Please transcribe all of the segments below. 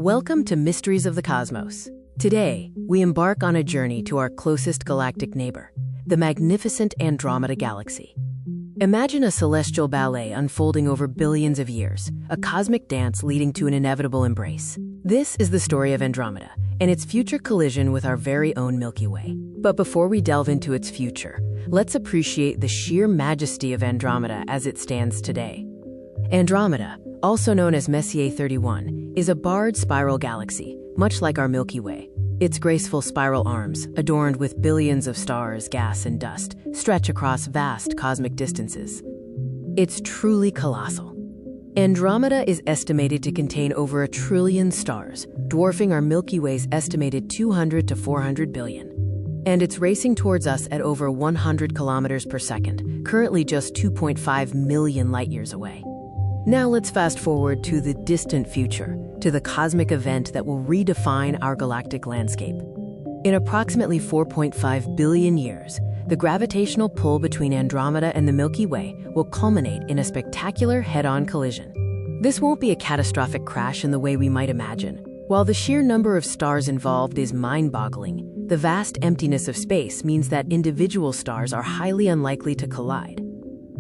Welcome to Mysteries of the Cosmos. Today, we embark on a journey to our closest galactic neighbor, the magnificent Andromeda Galaxy. Imagine a celestial ballet unfolding over billions of years, a cosmic dance leading to an inevitable embrace. This is the story of Andromeda and its future collision with our very own Milky Way. But before we delve into its future, let's appreciate the sheer majesty of Andromeda as it stands today. Andromeda, also known as Messier 31, is a barred spiral galaxy, much like our Milky Way. Its graceful spiral arms, adorned with billions of stars, gas, and dust, stretch across vast cosmic distances. It's truly colossal. Andromeda is estimated to contain over 1 trillion stars, dwarfing our Milky Way's estimated 200 to 400 billion. And it's racing towards us at over 100 kilometers per second, currently just 2.5 million light-years away. Now let's fast forward to the distant future, to the cosmic event that will redefine our galactic landscape. In approximately 4.5 billion years, the gravitational pull between Andromeda and the Milky Way will culminate in a spectacular head-on collision. This won't be a catastrophic crash in the way we might imagine. While the sheer number of stars involved is mind-boggling, the vast emptiness of space means that individual stars are highly unlikely to collide.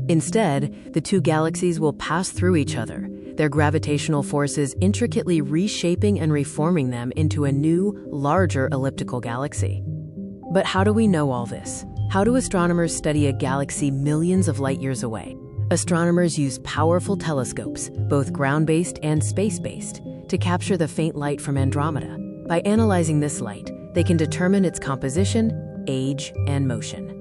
Instead, the two galaxies will pass through each other, their gravitational forces intricately reshaping and reforming them into a new, larger elliptical galaxy. But how do we know all this? How do astronomers study a galaxy millions of light-years away? Astronomers use powerful telescopes, both ground-based and space-based, to capture the faint light from Andromeda. By analyzing this light, they can determine its composition, age, and motion.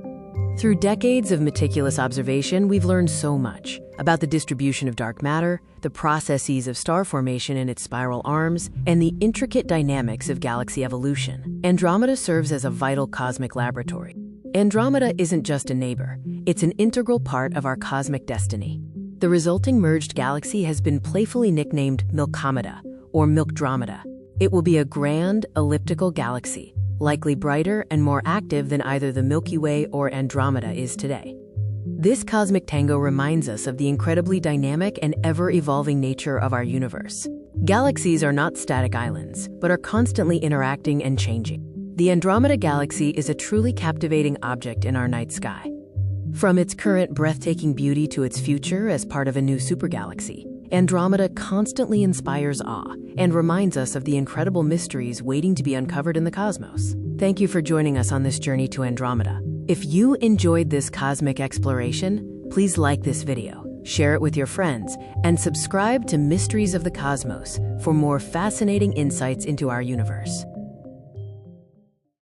Through decades of meticulous observation, we've learned so much about the distribution of dark matter, the processes of star formation in its spiral arms, and the intricate dynamics of galaxy evolution. Andromeda serves as a vital cosmic laboratory. Andromeda isn't just a neighbor, it's an integral part of our cosmic destiny. The resulting merged galaxy has been playfully nicknamed Milkomeda, or Milkdromeda. It will be a grand, elliptical galaxy, likely brighter and more active than either the Milky Way or Andromeda is today. This cosmic tango reminds us of the incredibly dynamic and ever-evolving nature of our universe. Galaxies are not static islands, but are constantly interacting and changing. The Andromeda Galaxy is a truly captivating object in our night sky. From its current breathtaking beauty to its future as part of a new supergalaxy, Andromeda constantly inspires awe and reminds us of the incredible mysteries waiting to be uncovered in the cosmos. Thank you for joining us on this journey to Andromeda. If you enjoyed this cosmic exploration, please like this video, share it with your friends, and subscribe to Mysteries of the Cosmos for more fascinating insights into our universe.